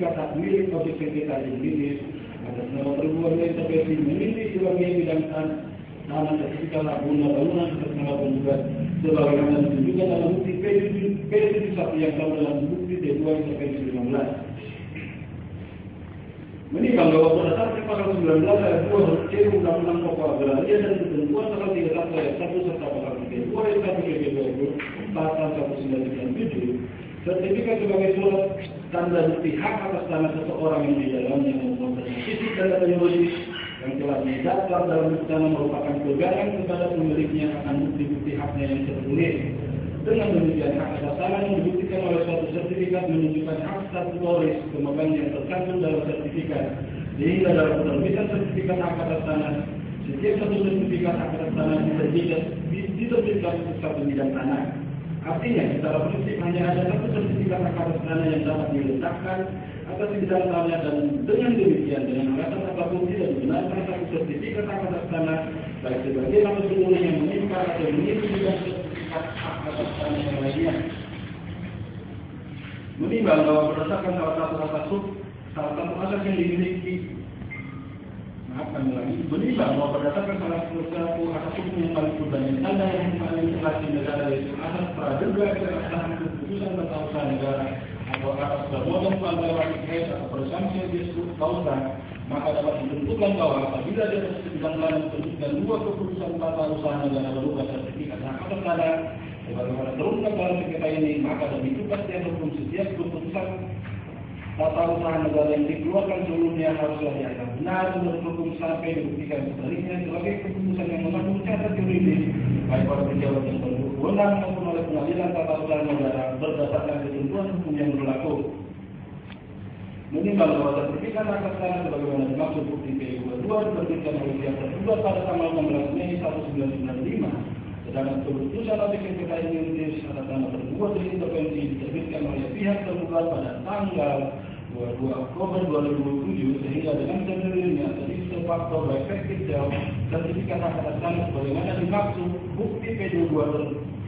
sertifikat hak milik objek sengketa jenis atas nama perbuatan intervensi memiliki sebagai bidang tanah sertifikat hak guna bangunan atas nama penggugat sebagaimana ditunjukkan dalam bukti P71 yang sama dalam bukti T2 intervensi 15. Menimbang bahwa berdasarkan pasal 19 ayat 2 huruf C Undang-Undang Pokok Agraria dan ketentuan pasal 31 ayat 1 serta pasal 32 ayat 1 PP 1997, sertifikat sebagai surat tanda bukti hak atas tanah seseorang yang di dalamnya maupun fisik dan teknologis yang telah didaftar dalam buku tanah merupakan pegangan kepada pemiliknya akan bukti-bukti haknya yang tertulis. Dengan demikian, hak atas tanah yang dibuktikan oleh suatu sertifikat menunjukkan hak statutoris pemegang yang tercantum dalam sertifikat. Sehingga dalam penerbitan sertifikat hak atas tanah, setiap satu sertifikat hak atas tanah diterbitkan untuk satu bidang tanah. Artinya, secara prinsip hanya ada satu sertifikat hak atas tanah yang dapat diletakkan atas bidang tanah, dan dengan demikian dengan alasan apapun tidak dibenarkan satu sertifikat hak atas tanah baik sebagai atau seluruhnya yang menimpa atau mengisi bidang sertifikat hak atas tanah yang lainnya. Menimbang bahwa berdasarkan salah satu asas yang dimiliki, menimbang bahwa berdasarkan salah satu asas hukum yang paling fundamental dan yang paling jelas di negara, yaitu asas praduga keabsahan keputusan tata usaha negara atau asas bermodal kualitas atau presumpsi disebut kausa, maka dapat ditentukan bahwa apabila ada bidang tanah ditentukan dua keputusan tata usaha negara berupa sertifikat hak atas tanah sebagaimana terungkap dalam sengketa ini, maka demi kepastian hukum setiap keputusan tata usaha negara yang dikeluarkan sebelumnya haruslah dianggap benar menurut hukum sampai dibuktikan sebaliknya sebagai keputusan yang mengandung cacat juridis baik oleh pejabat yang berwenang maupun oleh pengadilan tata usaha negara berdasarkan ketentuan hukum yang berlaku. Menimbang bahwa sertifikat hak atas tanah sebagaimana dimaksud bukti P22 diterbitkan oleh pihak tergugat pada tanggal 16 Mei 1995, sedangkan keputusan objek sengketa ini atas nama tergugat intervensi diterbitkan oleh pihak tergugat pada tanggal 22 Oktober 2007, sehingga dengan sendirinya terisi faktor efektif sertifikat hak atas tanah sebagaimana dimaksud bukti P22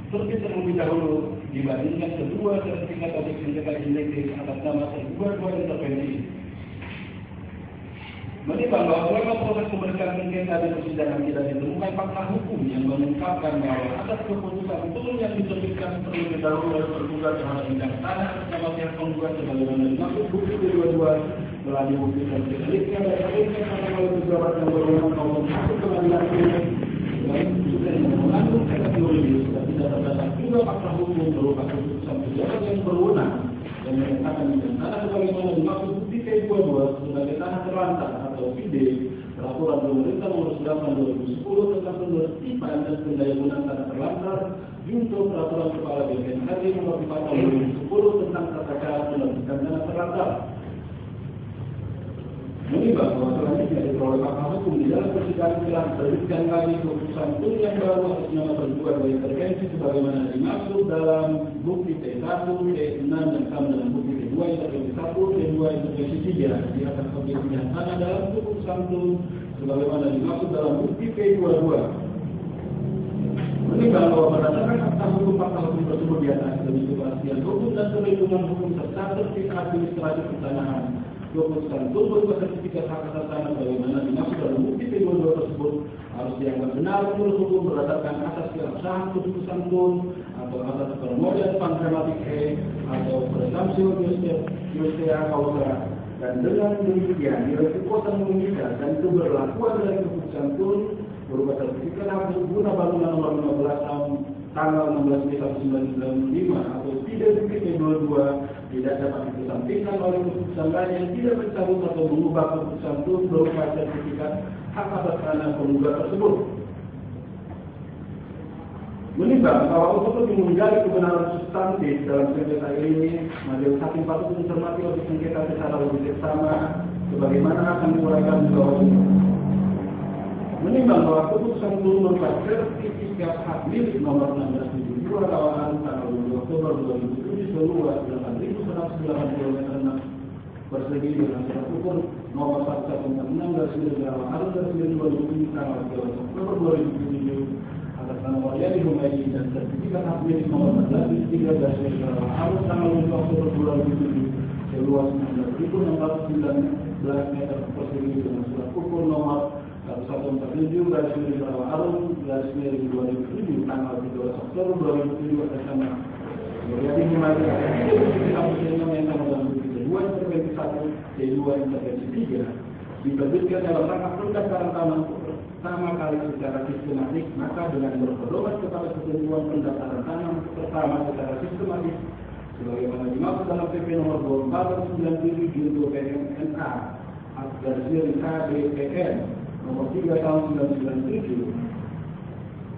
terbit terlebih dahulu dibandingkan kedua sertifikat objek sengketa jenis atas nama tergugat intervensi. Menimbang bahwa selama proses pemeriksaan sengketa di persidangan tidak ditemukan fakta hukum yang mengungkapkan bahwa atas keputusan hukum yang diterbitkan terlebih dahulu oleh tergugat terhadap bidang tanah bersama pihak penggugat sebagaimana dimaksud bukti P22 telah dibuktikan sebaliknya dan terlihat oleh pejabat yang berwenang maupun hakim pengadilan ini baik juga yang mengandung cacat juridis dan tidak terdapat juga fakta hukum berupa keputusan pejabat yang berwenang dan menyatakan bidang tanah sebagaimana dimaksud bukti P22 sebagai tanah terlantar atau PD peraturan pemerintah nomor 9 2010 tentang penertiban dan pendayagunaan tanah terlantar junto peraturan kepala BPNKG nomor 4 tahun 2010 tentang tata cara penerbitan tanah terlantar. Menimbang bahwa selanjutnya diperoleh fakta hukum di dalam persidangan telah terbitkan lagi keputusan hukum yang baru atas nama tergugat intervensi sebagaimana dimaksud dalam bukti T1, T6 dan sama dalam bukti T2 intervensi 1, T2 intervensi 3 di atas objek bidang tanah dalam keputusan hukum sebagaimana dimaksud dalam bukti P22. Menimbang bahwa berdasarkan fakta hukum tersebut di atas demi kepastian hukum dan perlindungan hukum serta tertib administratif pertanahan, keputusan tun berupa sertifikat hak atas tanah bagaimana dimaksud dalam bukti P22 tersebut harus dianggap benar menurut hukum berdasarkan asas keabsahan keputusan tun atau asas permodal pangramatik atau presumpsi justia causa, dan dengan demikian diresikokan mengikat dan keberlakuan dari keputusan tun berupa sertifikat hak guna bangunan nomor 15 tahun tanggal 16 Mei 1995 atau tidak bukti P22 tidak dapat dikesampingkan oleh keputusan lain yang tidak mencabut atau mengubah keputusan itu berupa sertifikat hak atas tanah penggugat tersebut. Menimbang bahwa untuk lebih menggali kebenaran substantif dalam sengketa ini, majelis hakim patut mencermati objek sengketa secara lebih seksama sebagaimana akan diuraikan di bawah ini. Menimbang bahwa keputusan itu berupa sertifikat hak milik nomor 1672 Rawahan tanggal 2 Oktober 2007 seluas 8.190 persegi dengan surat ukur nomor 1146 Rawahan dan 2007 tanggal 3 Oktober 2007 atas nama Wahyadi Humaydi dan sertifikat hak milik nomor 14 Rawahan tanggal 5 Oktober 2007 seluas meskipun 419 meter persegi dengan surat ukur nomor 147 garis miring 2007 tanggal 13 Oktober 2007 atas nama Mulyadi Himadi yang tanggal 2 intervensi 1 D2 intervensi 3 diterbitkan dalam rangka pendaftaran tanah pertama kali secara sistematik, maka dengan berpedoman kepada ketentuan pendaftaran tanah pertama secara sistematik sebagaimana dimaksud dalam PP nomor 24 97 Junto PMNA garis miring KBPN nomor 3 tahun 1997,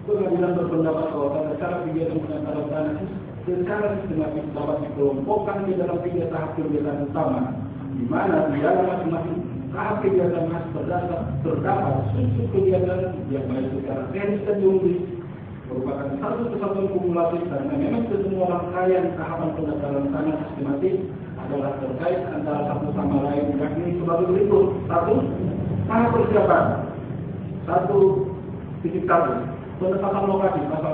pengadilan berpendapat bahwa tata cara kegiatan pendaftaran tanah secara sistematik dapat dikelompokkan di dalam 3 tahap kegiatan utama, di mana di dalam masing-masing tahap kegiatan terdapat sub kegiatan yang baik secara teknis dan jumlah merupakan satu kesatuan kumulatif karena memang semua rangkaian tahapan pendaftaran tanah sistematik adalah terkait antara satu sama lain, yakni sebagai berikut. 1. Tahap persiapan 1.1 penetapan lokasi pasal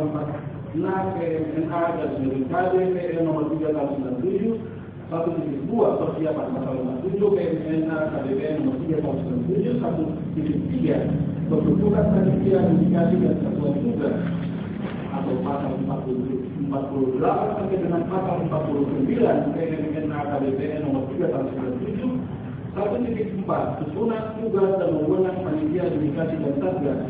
46 PMNA garis miring KBPN nomor 3 tahun 97. 1.2 persiapan pasal 57 PMNA KBPN nomor 3 tahun 97. 1.3 pembentukan panitia indikasi dan satuan tugas atau pasal 48 sampai dengan pasal 49 PMNA KBPN nomor 3 tahun 97. 1.4 susunan tugas dan wewenang panitia indikasi dan satgas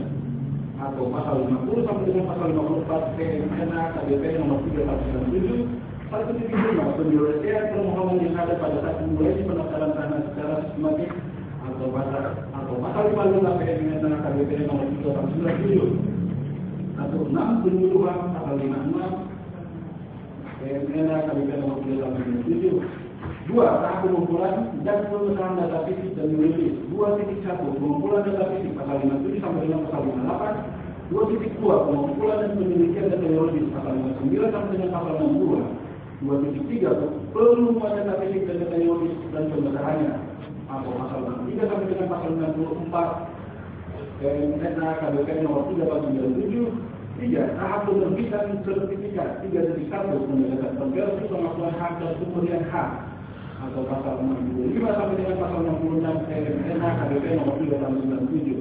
atau pasal 50 sampai dengan pasal 54 PMNA KBPN nomor 3 tahun 97. 1.5 penyelesaian permohonan yang ada pada saat dimulai pendaftaran tanah secara sistematik atau pasal 55 PMNA KBPN nomor 3 tahun 97. 1.6 penyuluhan pasal 56 PMNA KBPN nomor 3 tahun 97. 2. Tahap pengumpulan dan pemesanan data fisik dan yuridis. 2.1 pengumpulan data fisik pasal 57 sampai dengan pasal 58. 2.2 pengumpulan dan penelitian data yuridis pasal 59 sampai dengan pasal 62. 2.3 penemuan data fisik dan data yuridis dan pemesahannya atau pasal 63 sampai dengan pasal 64 PMNA KBPN nomor 3 tahun 97. 3. Tahap penerbitan sertifikat 3.1 penegakan konversi pengakuan hak dan pemberian hak atau pasal 65 sampai dengan pasal 66 PMNA KBPN nomor 3 tahun 97.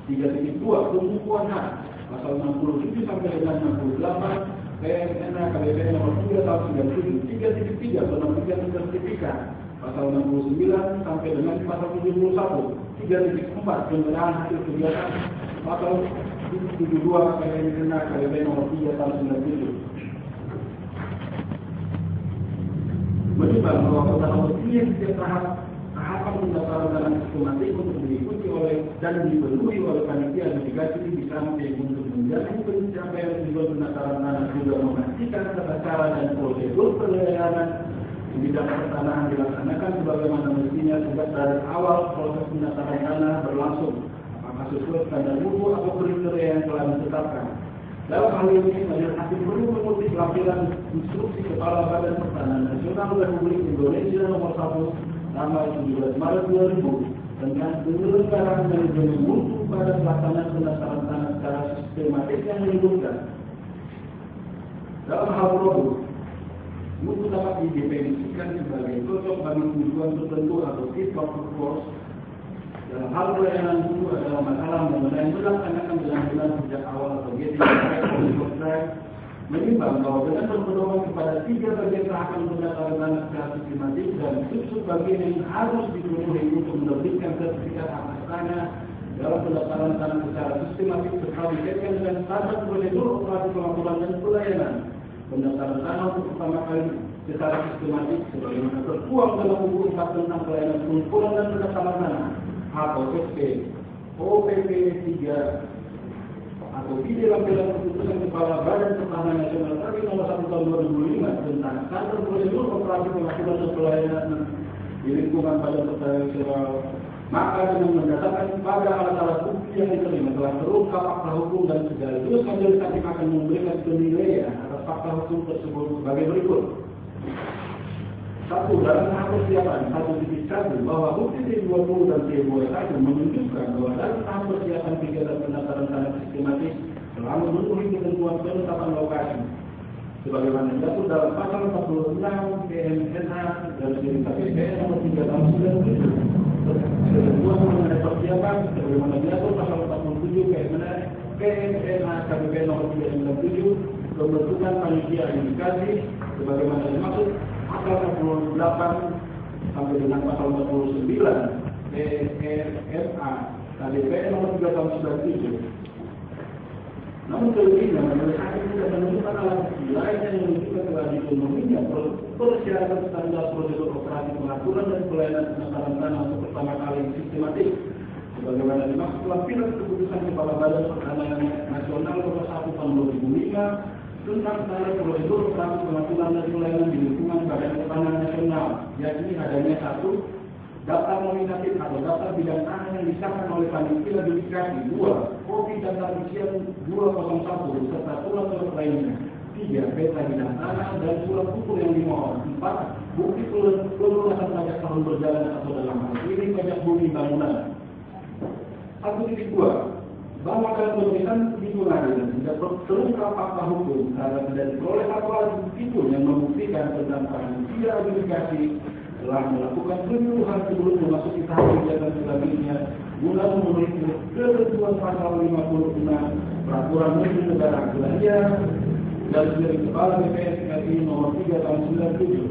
3.2 pembukuan hak pasal 67 sampai dengan 68 PMNA KBPN nomor 3 tahun 97. 3.3 penerbitan sertifikat pasal 69 sampai dengan pasal 71. 3.4 penggunaan hasil kegiatan pasal 72 PMNA KBPN nomor 3 tahun 97. Menimbang bahwa pertama setiap tahapan pendaftaran dalam sistematik untuk diikuti oleh dan dipenuhi oleh panitia mitigasi di samping untuk menjamin pencapaian tujuan pendaftaran tanah juga memastikan tata cara dan prosedur pelayanan di bidang pertanahan dilaksanakan sebagaimana mestinya sejak dari awal proses pendaftaran tanah berlangsung, apakah sesuai standar mutu atau kriteria yang telah ditetapkan. Dalam hal ini, Majelis Hakim perlu mengutip lampiran instruksi Kepala Badan Pertanahan Nasional Republik Indonesia nomor 1 tanggal 17 Maret 2000 tentang penyelenggaraan manajemen mutu pada pelaksanaan pendaftaran tanah secara sistematik yang menyebutkan dalam hal produk mutu dapat didefinisikan sebagai cocok bagi tujuan tertentu atau fit for purpose. Dalam hal pelayanan mutu adalah masalah mengenai melaksanakan dengan benar sejak awal atau menimbang bahwa dengan berpedoman kepada 3 bagian tahapan pendaftaran tanah secara sistematik dan sub bagian yang harus dipenuhi untuk menerbitkan sertifikat atas tanah dalam pendaftaran tanah secara sistematik serta dikaitkan dengan standar prosedur operasi pelaporan dan pelayanan pendaftaran tanah untuk pertama kali secara sistematik sebagaimana tertuang dalam buku 4 tentang pelayanan pengumpulan dan pendaftaran tanah atau SP OPP 3 atau di dalam keputusan Kepala Badan Pertanahan Nasional RI nomor 1 tahun 2005 tentang standar prosedur operasi pengaturan dan pelayanan di lingkungan Badan Pertanahan Nasional, maka dengan mendasarkan pada alat-alat bukti yang diterima telah terungkap fakta hukum dan sekaligus majelis hakim akan memberikan penilaian atas fakta hukum tersebut sebagai berikut. 1. Dalam tahap persiapan 1.1 bahwa bukti T20 dan T21 menunjukkan bahwa dalam tahap persiapan kegiatan pendaftaran tanah sistematik telah memenuhi ketentuan penetapan lokasi sebagaimana diatur dalam pasal 46 PMNA dan sendiri KPPN nomor 3 tahun 97. Kedua mengenai persiapan sebagaimana diatur pasal 47 PMNA KPPN nomor 397 pembentukan panitia indikasi sebagaimana dimaksud pasal 48 sampai dengan pasal 49 PMNA KPPN nomor 3 tahun 97. Namun kelebihnya menurut hakim tidak menentukan alat bukti lainnya yang menunjukkan telah dipenuhinya persyaratan standar prosedur operasi pengaturan dan pelayanan penataran tanah untuk pertama kali yang sistematik sebagaimana dimaksud lampiran keputusan Kepala Badan Pertanahan Nasional nomor 1 tahun 2005 tentang standar prosedur operasi pengaturan dan pelayanan di lingkungan Badan Pertanahan Nasional, yakni adanya 1. Daftar nominatif atau daftar bidang tanah yang disahkan oleh panitia dedikasi. 2. Kopi daftar isian 201 serta surat-surat lainnya. 3. Peta bidang tanah dan surat ukur yang dimohon. 4. Bukti pelunasan pajak tahun berjalan atau dalam hal ini pajak bumi bangunan. 1.2. Bahwa dalam pemeriksaan di pengadilan tidak terungkap fakta hukum karena tidak diperoleh satu alat bukti pun yang membuktikan tentang panitia dedikasi telah melakukan penyuluhan sebelum memasuki tahap kegiatan selanjutnya guna memenuhi ketentuan pasal 56 Peraturan Menteri Negara Agraria dan dari Kepala BPS RI nomor 3 tahun 97.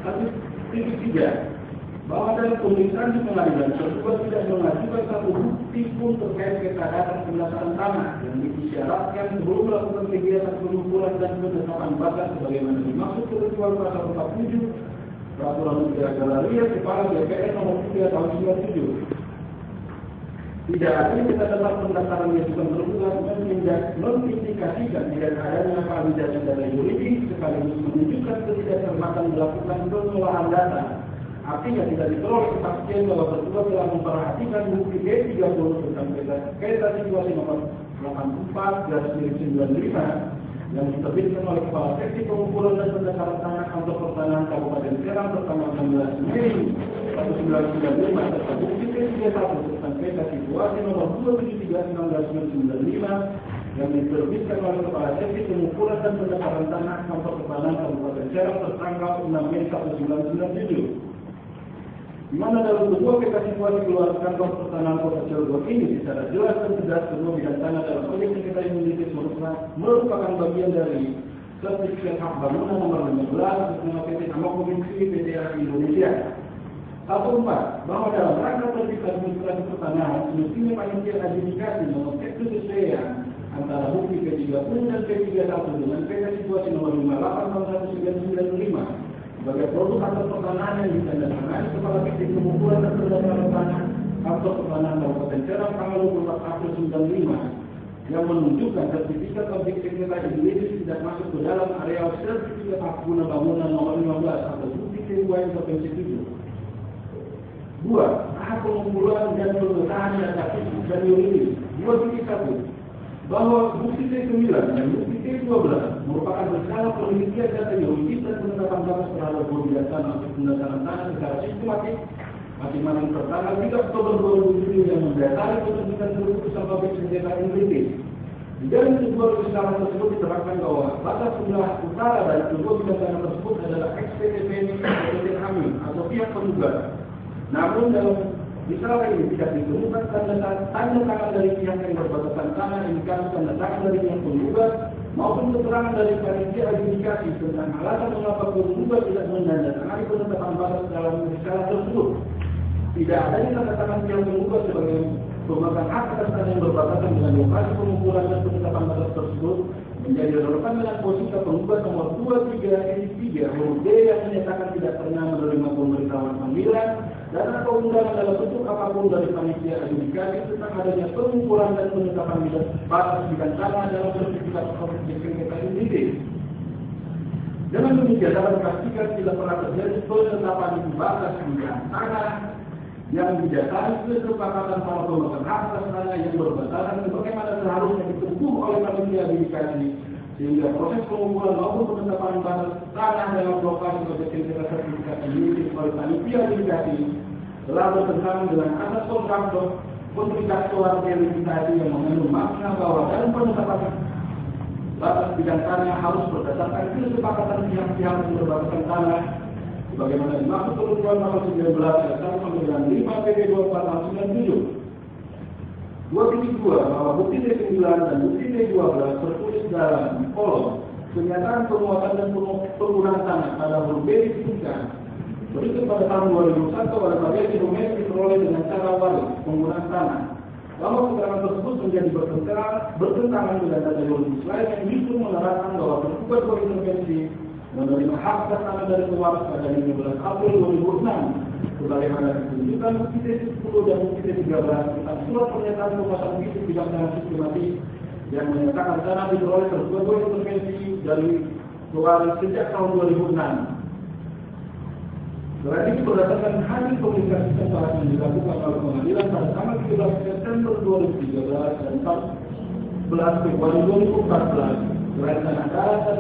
1.3. Bahwa dalam pemeriksaan di pengadilan tersebut tidak mengajukan satu bukti pun terkait keadaan pendaftaran tanah yang disyaratkan sebelum melakukan kegiatan pengukuran dan penetapan batas sebagaimana dimaksud ketentuan pasal 47 Peraturan Menteri Agraria Kepala BPN nomor 3 tahun 97. Tidak ada kita dapat pendaftaran yang bukan terbuka mengindikasikan tidak adanya validasi data yuridis sekaligus menunjukkan ketidakcermatan melakukan pengolahan data. Artinya tidak diperoleh kepastian bahwa terduga telah memperhatikan bukti D30 tentang peta situasi nomor 84/95 yang diterbitkan oleh Kepala Seksi Pengukuran dan Pendaftaran Tanah Kantor Pertanahan Kabupaten Serang tertanggal 16 Mei 1995 serta bukti D31 tentang peta situasi nomor 273/1995 yang diterbitkan oleh Kepala Seksi Pengukuran dan Pendaftaran Tanah Kantor Pertanahan Kabupaten Serang tertanggal 6 Mei 1997. Di mana dalam kedua peta situasi keluar kantor pertanahan Kota Cilegon ini secara jelas dan tegas kedua bidang tanah dalam proyek yang kita miliki merupakan bagian dari sertifikat hak bangunan nomor 15 bersama PT Amakominsi PTA Indonesia. 1.4. Bahwa dalam rangka tertib administrasi pertanahan semestinya panitia adjudikasi mengecek kesesuaian antara bukti P30 dan P31 dengan peta situasi nomor 58 tahun 1995 sebagai produk kantor pertanahan yang ditandatangani Kepala Bidang Pengukuran dan Pendaftaran Tanah Kantor Pertanahan Kabupaten Serang tanggal 24 April 1995 yang menunjukkan sertifikat objektivitas yuridis tidak masuk ke dalam areal sertifikat hak guna bangunan nomor 15 atau bukti KUA Provinsi 7. 2. Tahap pengumpulan dan pengesahan data fisik dan yuridis. 2.1. Bahwa bukti T9 dan bukti T12 merupakan berskala penelitian data yuridis dan penetapan batas terhadap kerugian tanah untuk pendaftaran tanah secara sistematik masing-masing tertanggal 3 Oktober 2007 yang mendasari keputusan keputusan publik sengketa integritas. Di dalam sebuah kesalahan tersebut diterangkan bahwa batas sebelah utara dari kedua bidang tanah tersebut adalah XPTP PT Hamil atau pihak penggugat. Namun dalam misalnya ini tidak ditemukan tanda tangan dari pihak yang berbatasan tanah, indikasi tanda tangan dari pihak penggugat maupun keterangan dari panitia adjudikasi tentang alasan mengapa penggugat tidak menandatangani penetapan batas dalam skala tersebut. Tidak adanya tanda tangan pihak penggugat sebagai pemegang hak atas tanah yang berbatasan dengan lokasi pengukuran dan penetapan batas tersebut menjadi relevan dengan posisi penggugat nomor 23 huruf D yang menyatakan tidak pernah menerima pemberitahuan panggilan dan atau undangan dalam bentuk apapun dari panitia adjudikasi tentang adanya pengukuran dan penetapan batas bidang tanah dalam sertifikat objek sengketa integritas. Dengan demikian dapat dipastikan tidak pernah terjadi penetapan batas bidang tanah yang didasari kesepakatan para pemegang hak atas tanah yang berbatasan sebagaimana seharusnya ditempuh oleh panitia adjudikasi sehingga proses pengukuran maupun penetapan batas tanah dalam lokasi objek sengketa sertifikat integritas oleh panitia adjudikasi telah bertentangan dengan asas kontraktual delimitasi yang mengandung makna bahwa dalam penetapan batas bidang tanah harus berdasarkan kesepakatan pihak-pihak yang berbatasan tanah sebagaimana dimaksud ketentuan pasal 19 ayat 1 sampai dengan 5 PP 24 tahun 97. 2.2 bahwa bukti D9 dan bukti D12 tertulis dalam kolom kenyataan penguasaan dan penggunaan tanah pada huruf B disebutkan berikut pada tahun 2001 pada bagian dokumen diperoleh dengan cara waris penggunaan tanah. Bahwa keterangan tersebut menjadi bertentangan dengan data juridis lain yang justru menerangkan bahwa tergugat berintervensi menerima hak atas tanah dari pewaris pada 15 April 2006 sebagaimana ditunjukkan bukti T10 dan bukti T13 tentang surat pernyataan penguasaan fisik bidang tanah sistematis yang menyatakan tanah diperoleh tergugat berintervensi dari pewaris sejak tahun 2006. Selain itu berdasarkan hasil komunikasi tempat yang dilakukan oleh pengadilan pada tanggal 13 September 2013 dan 14 Februari 2014, selain tanah darat dan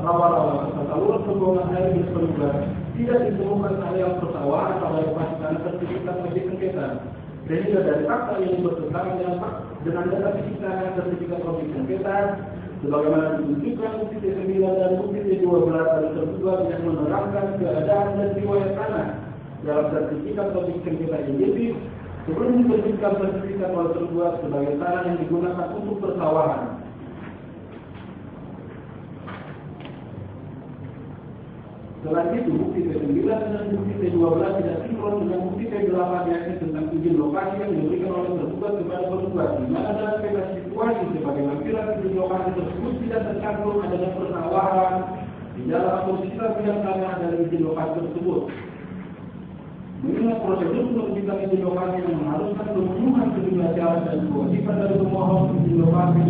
rawa-rawa serta saluran pembuangan air di sebelah tidak ditemukan area persawahan pada lokasi tanah sertifikat objek sengketa. Sehingga dari fakta yang bertentangan dengan data fisik tanah sertifikat objek sengketa, sebagaimana ditunjukkan bukti T9 dan bukti T12 dari tergugat yang menerangkan keadaan dan riwayat tanah dalam sertifikat objek sengketa IJB sebelum diterbitkan sertifikat oleh tergugat sebagai tanah yang digunakan untuk persawahan. Selain itu, bukti T9 dan bukti T12 tidak sinkron dengan bukti T8 yakni tentang izin lokasi yang diberikan oleh tergugat kepada tergugat, di mana dalam peta situasi sebagai lampiran izin lokasi tersebut tidak tercantum adanya persawahan di dalam atau sekitar bidang tanah dari izin lokasi tersebut. Mengingat prosedur penerbitan izin lokasi yang mengharuskan pemenuhan sejumlah syarat dan kewajiban dari pemohon izin lokasi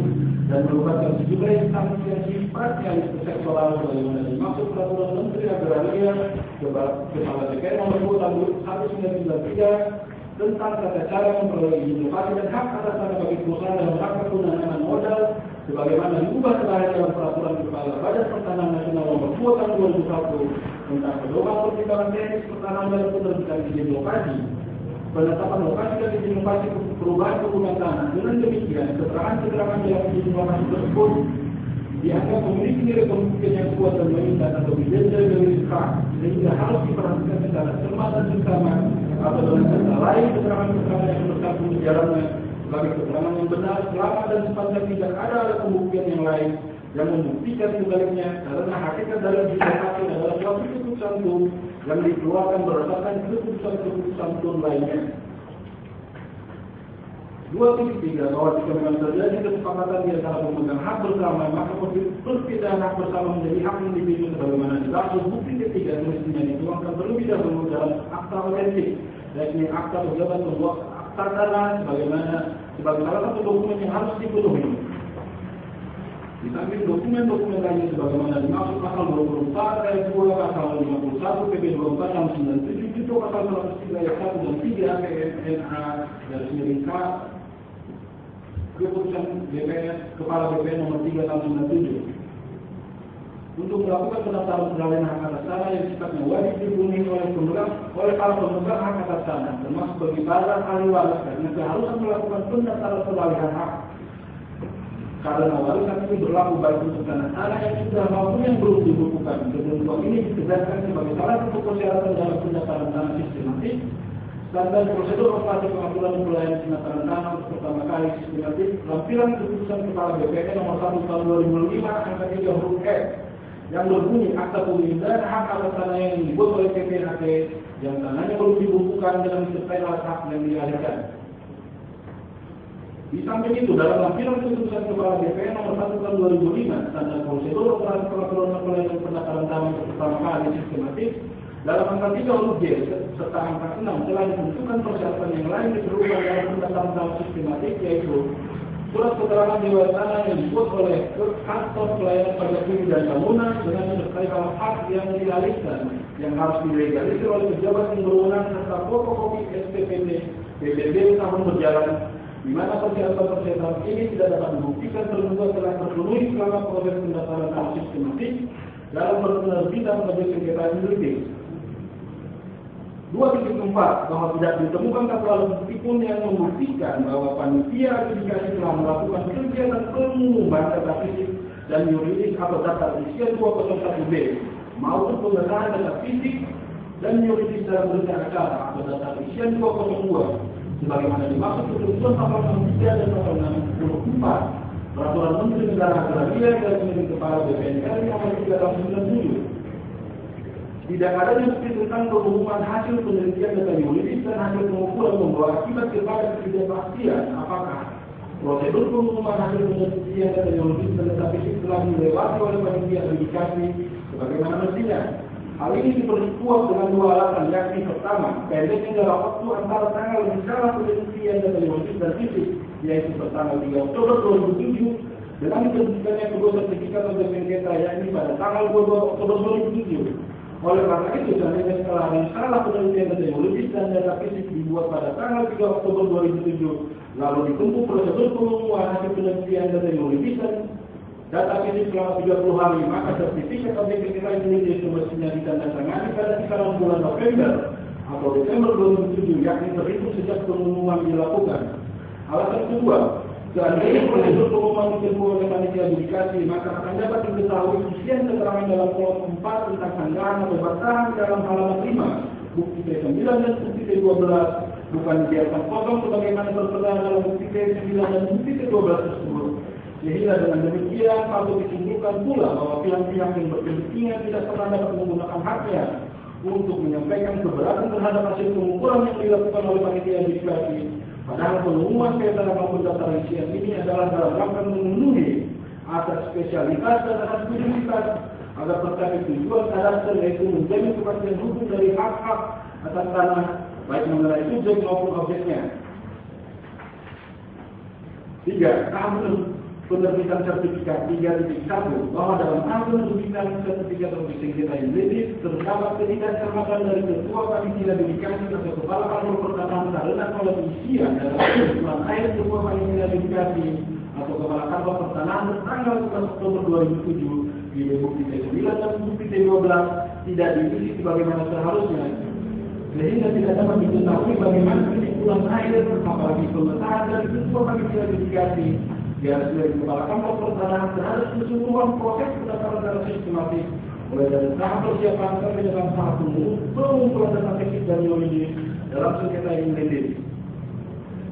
dan merupakan sejumlah instansi yang sifatnya sektoral sebagaimana dimaksud peraturan Menteri Agraria Kepala DPR nomor 2 tahun 1993 tentang tata cara memperoleh izin lokasi dan hak atas tanah bagi perusahaan dalam rangka penanaman modal sebagaimana diubah terakhir dalam peraturan Kepala Badan Pertanahan Nasional nomor 2 tahun 2001 tentang pedoman pertimbangan teknis pertanahan dalam penerbitan izin lokasi. Penetapan lokasi dan izin lokasi perubahan penggunaan tanah. Dengan demikian, keterangan-keterangan dalam izin lokasi tersebut dianggap memiliki nilai pembuktian yang kuat dan mengikat atau evidence dari hak, sehingga harus diperhatikan secara cermat dan seksama atau dengan kata lain keterangan-keterangan yang bersambung di jalannya sebagai keterangan yang benar selama dan sepanjang tidak ada pembuktian yang lain yang membuktikan sebaliknya karena hakikat dalam izin lokasi adalah suatu keputusan tun yang dikeluarkan berdasarkan keputusan tun lainnya. 2.3 bahwa jika memang terjadi kesepakatan di antara pemegang hak bersama, maka perpindahan hak bersama menjadi hak individu sebagaimana dimaksud bukti ketiga semestinya dituangkan terlebih dahulu dalam akta otentik, yakni akta pejabat pembuat akta tanah sebagai salah satu dokumen yang harus dipenuhi. Di samping dokumen-dokumen lainnya sebagaimana dimaksud pasal 24 ayat 2, pasal 51 PP 24 tahun 97 itu pasal 103 ayat 1 dan 3 PMNA dari miring K keputusan Kepala BPN nomor 3 tahun 97 untuk melakukan pendaftaran peralihan hak atas tanah yang sifatnya wajib dipenuhi oleh para pemegang hak atas tanah termasuk bagi para ahli waris karena keharusan melakukan pendaftaran peralihan hak. Karena warisan ini berlaku baik untuk tanah yang sudah maupun yang belum dibukukan. Ketentuan ini ditegaskan sebagai salah satu persyaratan dalam pendaftaran tanah sistematik. Standar prosedur operasi pengaturan pelayanan pendaftaran tanah untuk pertama kali sistematik lampiran keputusan Kepala BPN nomor 1 tahun 2005 angka 3 huruf F yang berbunyi akta pemilihan hak atas tanah yang dibuat oleh PPHT yang tanahnya belum dibukukan dengan disertai alat hak yang dialihkan. Di samping itu, dalam lampiran keputusan Kepala BPN nomor 1 tahun 2005 standar prosedur operasi pengaturan pelayanan pendaftaran tanah untuk pertama kali sistematik dalam angka 3 huruf J serta angka 6 telah ditentukan persyaratan yang lain diperlukan dalam pendaftaran tanah sistematik yaitu surat keterangan riwayat tanah yang dibuat oleh kantor pelayanan pajak bumi dan bangunan dengan disertai alat hak yang dialihkan yang harus dilegalisir oleh pejabat yang berwenang serta fotokopi SPPT PBB tahun berjalan di mana persyaratan ini tidak dapat membuktikan tergugat telah terpenuhi selama proses pendaftaran tanah sistematik dalam penerbitan objek sengketa juridis. 2.4 bahwa tidak ditemukan satu alat bukti pun yang membuktikan bahwa panitia adjudikasi telah melakukan kegiatan pengumuman data fisik dan yuridis atau data isian 201B maupun pengesahan data fisik dan yuridis dalam berita acara atau data isian 202 sebagaimana dimaksud ketentuan pasal 63 dan pasal 64 Peraturan Menteri Negara Agraria dan Pemimpin Kepala BPNKR nomor 3 tahun 97. Tidak adanya bukti tentang pengumuman hasil penelitian data yuridis dan hasil pengukuran membawa akibat kepada ketidakpastian apakah prosedur pengumuman hasil penelitian data yuridis dan data fisik telah dilewati oleh panitia verifikasi sebagaimana mestinya. Hal ini diperkuat dengan dua alasan, yakni pertama, pendeknya dalam waktu antara tanggal misalnya penelitian data yuridis dan fisik, yaitu pertanggal 3 Oktober 2007 dengan diterbitkannya kedua sertifikat untuk sengketa yakni pada tanggal 22 Oktober 2007. Oleh karena itu, seandainya setelah salah penelitian data yuridis dan data fisik dibuat pada tanggal 3 Oktober 2007, lalu ditempuh prosedur pengumuman hasil penelitian data yuridis dan data fisik selama 30 hari, maka sertifikat objektivitas yuridis semestinya ditandatangani pada kisaran bulan November atau Desember 2007, yakni terhitung sejak pengumuman dilakukan. Alasan kedua, seandainya prosedur pengumuman ditempuh oleh panitia verifikasi, maka akan dapat diketahui isian keterangan dalam kolom 4 tentang sanggahan atau bantahan dalam halaman 5, bukti T9 dan bukti T12, bukan dibiarkan kosong sebagaimana tertera dalam bukti T9 dan bukti T12 tersebut. Sehingga dengan demikian patut disimpulkan pula bahwa pihak-pihak yang berkepentingan tidak pernah dapat menggunakan haknya untuk menyampaikan keberatan terhadap hasil pengukuran yang dilakukan oleh panitia verifikasi. Padahal pengumuman kaitan maupun data rincian ini adalah dalam rangka memenuhi asas spesialitas dan asas spesialitas agar tercapai tujuan kadastar yaitu menjamin kepastian hukum dari hak-hak atas tanah baik mengenai subjek maupun objeknya. 3. Tahun penerbitan sertifikat 3.1 bahwa dalam hal penerbitan sertifikat objek sengketa yuridis terdapat ketidakcermatan dari ketua panitia verifikasi atau kepala kantor pertanahan karena oleh isian dalam kesimpulan akhir ketua panitia verifikasi atau kepala kantor pertanahan tanggal 11 Oktober 2007 di bukti T9 dan bukti T12 tidak diisi sebagaimana seharusnya, sehingga tidak dapat diketahui bagaimana kesimpulan akhir apalagi pengesahan dari ketua panitia verifikasi garis dari kepala kantor pertanahan terhadap keseluruhan proses pendaftaran secara sistematis mulai dari tahap persiapan sampai dengan tahap pengumpulan data teknis dan yuridis dalam sengketa yuridis.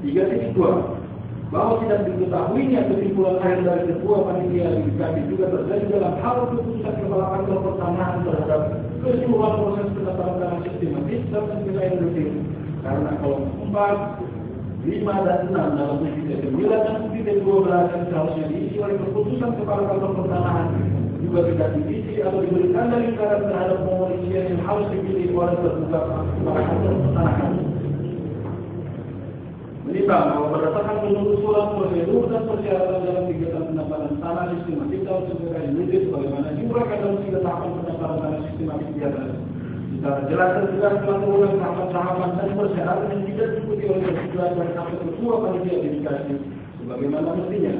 3.2 bahwa tidak diketahuinya kesimpulan akhir dari ketua panitia verifikasi juga terjadi dalam hal keputusan kepala kantor pertanahan terhadap keseluruhan proses pendaftaran secara sistematis dalam sengketa yuridis karena kolom 4 5 dan 6 dalam bukti T9 dan bukti T12 yang seharusnya diisi oleh keputusan kepala kantor pertanahan juga tidak diisi atau diberikan dari syarat terhadap pengisian yang harus dipilih oleh terduga kepala kantor pertanahan. Menimbang bahwa berdasarkan penelusuran prosedur dan persyaratan dalam kegiatan pendaftaran tanah sistematis dalam sengketa yuridis sebagaimana diuraikan dalam 3 tahapan pendaftaran tanah sistematis di atas. Secara jelas dan tegas telah terulang tahapan-tahapan dan persyaratan yang tidak diikuti oleh ketua dan atau ketua panitia verifikasi sebagaimana mestinya,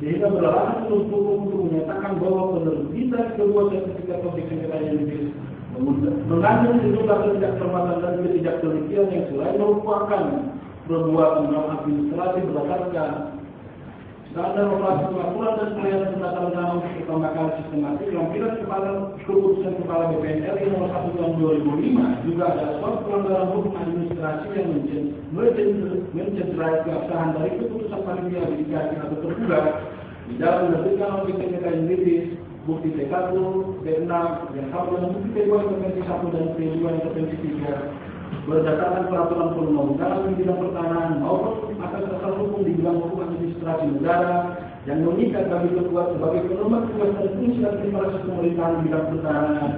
sehingga beralasan menurut hukum untuk menyatakan bahwa penerbitan kedua sertifikat objek sengketa yuridis mengandung sejumlah ketidakcermatan dan ketidaktelitian yang selain merupakan perbuatan dalam administrasi berdasarkan standar operasi pengaturan dan pelayanan pendaftaran tanah untuk pertama kali sistematik lampiran kepala keputusan kepala BPNKR nomor 1 tahun 2005 juga ada suatu pelanggaran hukum administrasi yang mencederai keabsahan dari keputusan panitia verifikasi atau terduga di dalam menerbitkan objek sengketa yuridis bukti T1, T6 yang sama dengan bukti T2 intervensi 1 dan T2 intervensi 3 berdasarkan peraturan perundang-undangan di bidang pertanahan maupun atas dasar hukum di bidang hukum administrasi negara yang mengikat bagi ketua sebagai penomor tugas dan fungsi administrasi pemerintahan di bidang pertanahan,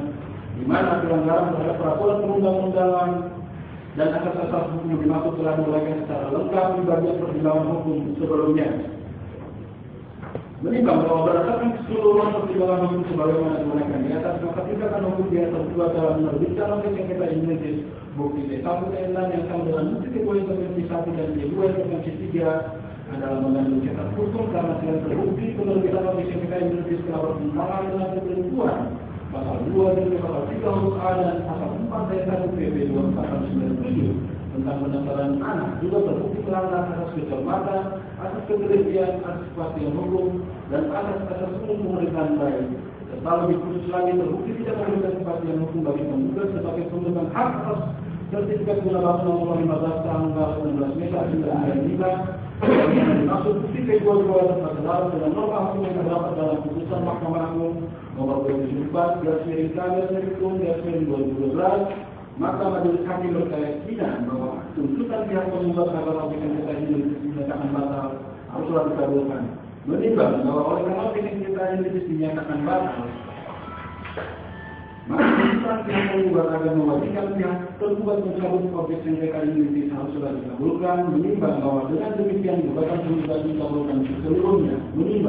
di mana pelanggaran terhadap peraturan perundang-undangan dan asas-asas hukum dimaksud telah diuraikan secara lengkap di bagian pertimbangan hukum sebelumnya. Menimbang bahwa berdasarkan keseluruhan pertimbangan hukum sebagaimana diuraikan di atas, maka tindakan hukum di atas juga dalam menerbitkan objek sengketa yuridis bukti T1 T6 yang sama dengan bukti T2 intervensi 1 dan T2 intervensi 3 adalah mengandung cacat hukum karena selain terbukti penerbitan objek sengketa yuridis telah bertentangan dengan ketentuan pasal 2 dan pasal 3 huruf A dan pasal 4 ayat 1 PP 2497 tentang tentang pendaftaran anak juga terbukti melanggar asas kecermatan, asas ketelitian, asas kepastian hukum, dan asas-asas umum pemerintahan baik. Serta lebih khusus lagi terbukti tidak memberikan kepastian hukum bagi penggugat sebagai penggunaan hak atas sertifikat guna bangunan nomor 15 tanggal 19 Mei 1995 yang dimaksud bukti kedua-dua terdapat dengan norma hukum yang terdapat dalam putusan Mahkamah Agung nomor 24/2012 maka majelis hakim berkeyakinan bahwa tuntutan pihak penggugat agar objek sengketa ini dinyatakan batal haruslah dikabulkan. Menimbang bahwa oleh karena objek sengketa ini dinyatakan batal, maka tuntutan pihak penggugat agar mewajibkan pihak tergugat mencabut objek sengketa ini haruslah dikabulkan. Menimbang bahwa dengan demikian gugatan penggugat dikabulkan seluruhnya. Menimbang